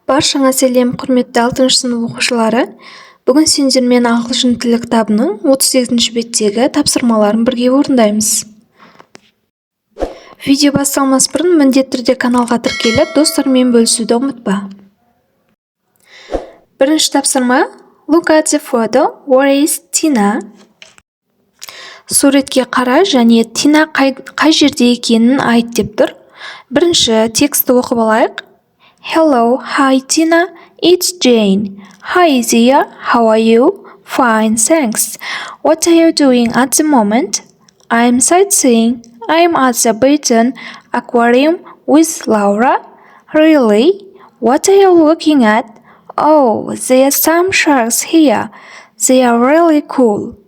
Баршаңа сәлем, құрметті 6 сынып оқушылары. Бүгін сендермен ағылшын тілі кітабының 38 беттегі тапсырмаларын бірге орындаймыз. Видео басталмас бұрын міндетті түрде каналға тіркеліп, достармен бөлісуді ұмытпа. Бірінші тапсырма. Look at the photo. Where is Tina? Суретке қара және Тина қай жерде екенін айт деп тұр. Бірінші тексті оқып алайық. Hello, hi Tina, it's Jane. Hi Zia, how are you? Fine, thanks. What are you doing at the moment? I'm sightseeing. I'm at the Britain Aquarium with Laura. Really? What are you looking at? Oh, there are some sharks here. They are really cool.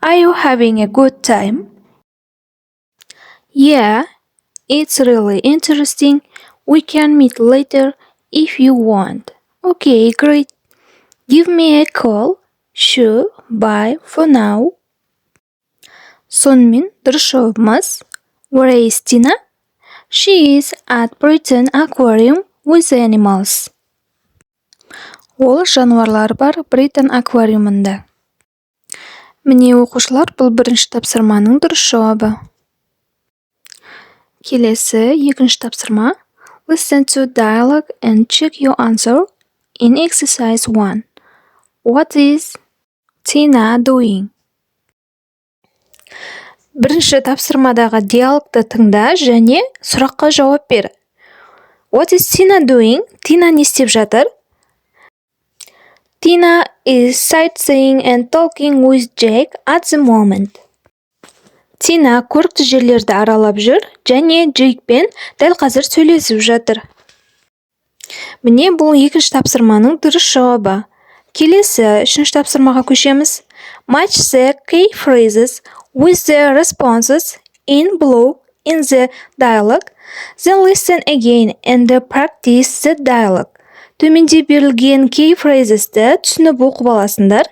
Are you having a good time? Yeah, it's really interesting. We can meet later if you want. Okay, great. Give me a call. Sure, bye for now. Сонымен дұрыс жауабымыз Where is Tina? She is at Britain Aquarium with animals. Ол жануарлар бар Британ аквариумында. Міне оқушылар, бұл бірінші тапсырманың дұрыс жауабы. Келесі екінші тапсырма. Listen to dialogue and check your answer in exercise 1. What is Tina doing? Бірінші тапсырмадағы диалогты тыңда және сұраққа жауап бер. What is Tina doing? Тина не істеп жатыр? Tina is sightseeing and talking with Jake at the moment. Тина көрікті жерлерді аралап жүр және Джейкпен дәл қазір сөйлесіп жатыр. Міне бұл екінші тапсырманың дұрыс жауабы. Келесі үшінші тапсырмаға көшеміз. Match the key phrases with the responses in blue in the dialogue. Then listen again and practice the dialogue. Төменде берілген key phrasesті түсініп оқып аласыңдар.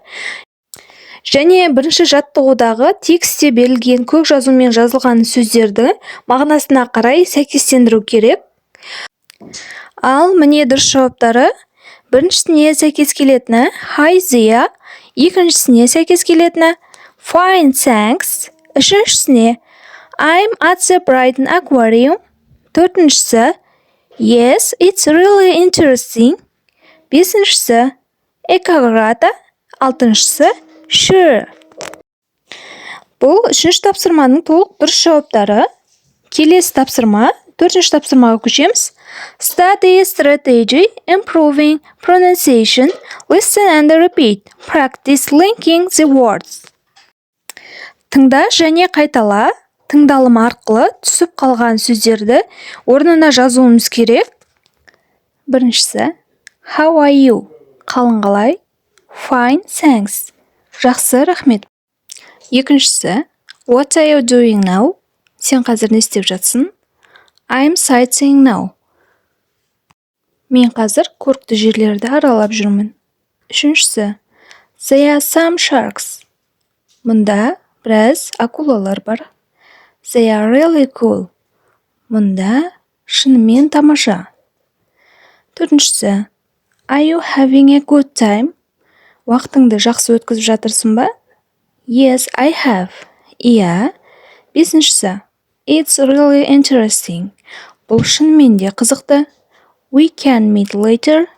Және бірінші жаттығудағы текстте берілген көк жазумен жазылған сөздерді мағынасына қарай сәйкестендіру керек. Ал міне дұрыс жауаптары. Біріншісіне сәйкес келетіні Hi Zia, екіншісіне сәйкес келетіні Fine, thanks. Үшіншісіне I'm at the Brighton Aquarium. Төртіншісі Yes, it's really interesting. Бесіншісі Экаграта. Алтыншысы Sure. Бұл үшінші тапсырманың толық дұрыс жауаптары. Келесі тапсырма, төртінші тапсырмаға көшеміз. Study strategy, improving pronunciation, listen and repeat. Practice linking the words. Тыңда және қайтала. Тыңдалым арқылы түсіп қалған сөздерді орнына жазуымыз керек. Біріншісі How are you? Қалың қалай? Fine, thanks. Жақсы, рахмет. Екіншісі What are you doing now? Сен қазір не істеп жатсың? I'm sightseeing now. Мен қазір көрікті жерлерді аралап жүрмін. Үшіншісі There are some sharks. Мұнда біраз акулалар бар. They are really cool. Мұнда шынымен тамаша. Төртіншісі Are you having a good time? Уақытыңды жақсы өткізіп жатырсың ба? Yes, I have. Иә. Бесіншісі It's really interesting. Бұл шынымен де қызықты. We can meet later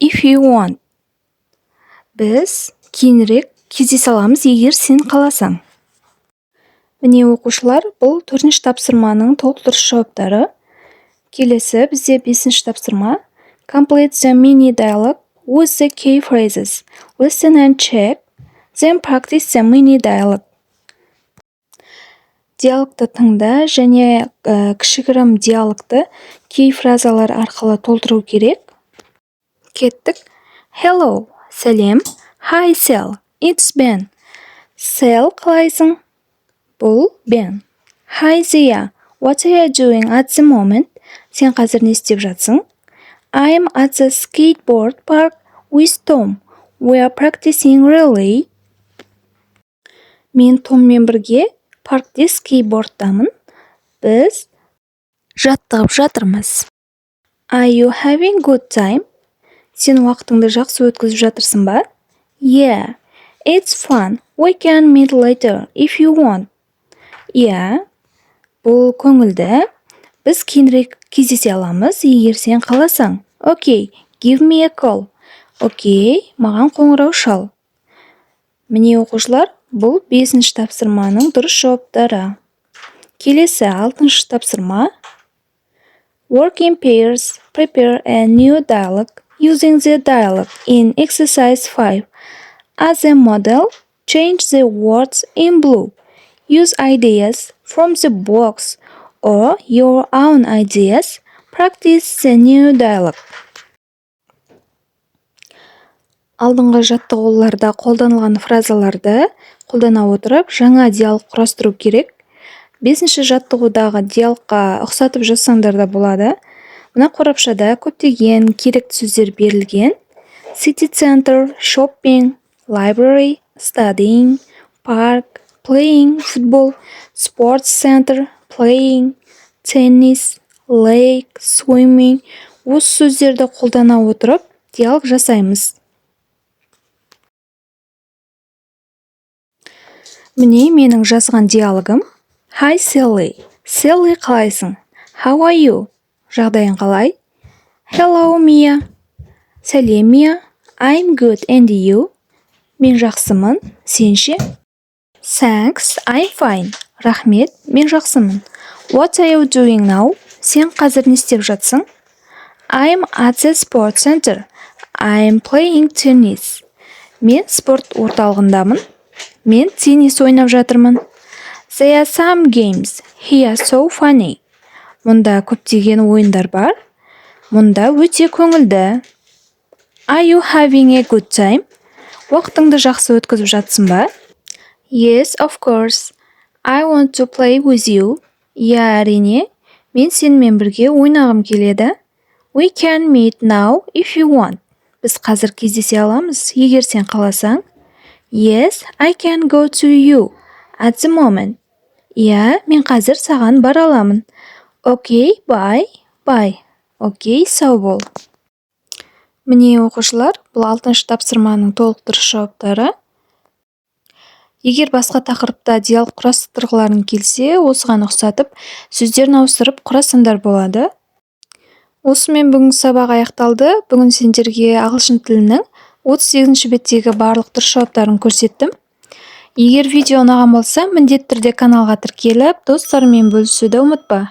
if you want. Біз кейінірек кездесе аламыз егер сен қаласаң. Міне оқушылар, бұл төртінші тапсырманың толық дұрыс жауаптары. Келесі бізде бесінші тапсырма. Complete the mini dialogue with the key phrases. Listen and check. Then practice the mini dialogue. Диалогты тыңда және кішігірім диалогты кей фразалар арқылы толтыру керек. Кеттік. Hello, сәлем. Hi, Sal. It's Ben. Sal, қалайсың? Бұл Ben. Hi, Zia. What are you doing at the moment? Сен қазір не істеп жатсың? I'm at the skateboard park with Tom. We are practicing really. Мен Томмен бірге паркте скейтбордтамын. Біз жаттығып жатырмыз. Are you having good time? Сен уақытыңды жақсы өткізіп жатырсың ба? Yeah, it's fun. We can meet later if you want. Yeah, бұл көңілді. Біз кейінірек кездесе аламыз, егер сен қаласаң. Okay, give me a call. Окей, маған қоңырау шал. Міне оқушылар, бұл 5-ші тапсырманың дұрыс жауаптары. Келесі 6-ші тапсырма. Work in pairs, prepare a new dialogue using the dialogue in exercise 5. As a model, change the words in blue. Use ideas from the box or your own ideas. Practice the new dialogue. Алдыңғы жаттығуларда қолданылған фразаларды қолдана отырып, жаңа диалог құрастыру керек. 5-ші жаттығудағы диалогқа ұқсатып жазсаңдар да болады. Мына қорапшада көптеген керекті сөздер берілген. City center, shopping, library, studying, park, playing football, sports center, playing, tennis, lake, swimming. Осы сөздерді қолдана отырып, диалог жасаймыз. Міне менің жазған диалогым. Hi Sally. Sally қалайсың? How are you? Жағдайың қалай? Hello Mia. Сәлем Mia. I'm good and you? Мен жақсымын. Сен ше? Thanks, I'm fine. Рахмет, мен жақсымын. What are you doing now? Сен қазір не істеп жатсың? I'm at the sports center. I'm playing tennis. Мен спорт орталығындамын. Мен теннис ойнап жатырмын. There are some games here so funny. Мұнда көптеген ойындар бар. Мұнда өте көңілді. Are you having a good time? Уақытыңды жақсы өткізіп жатсың ба? Yes, of course. I want to play with you. Иә, әрине. Мен сенімен бірге ойнағым келеді. We can meet now if you want. Біз қазір кездесе аламыз, егер сен қаласаң. Yes, I can go to you at the moment. Иә, мен қазір саған бара аламын. Okay, bye. Bye. Окей, сау бол. Міне оқушылар, бұл 6-ші тапсырманың толық дұрыс жауаптары. Егер басқа тақырыпта диалог құрастырғыларың келсе, осыған ұқсатып, сөздерін ауыстырып құрасаңдар болады. Осымен бүгінгі сабақ аяқталды. Бүгін сендерге ағылшын тілінің 38-ші беттегі барлық дұрыс жауаптарын көрсеттім. Егер видео ұнаған болса, міндетті түрде каналға тіркеліп, достарыңмен бөлісуді ұмытпа.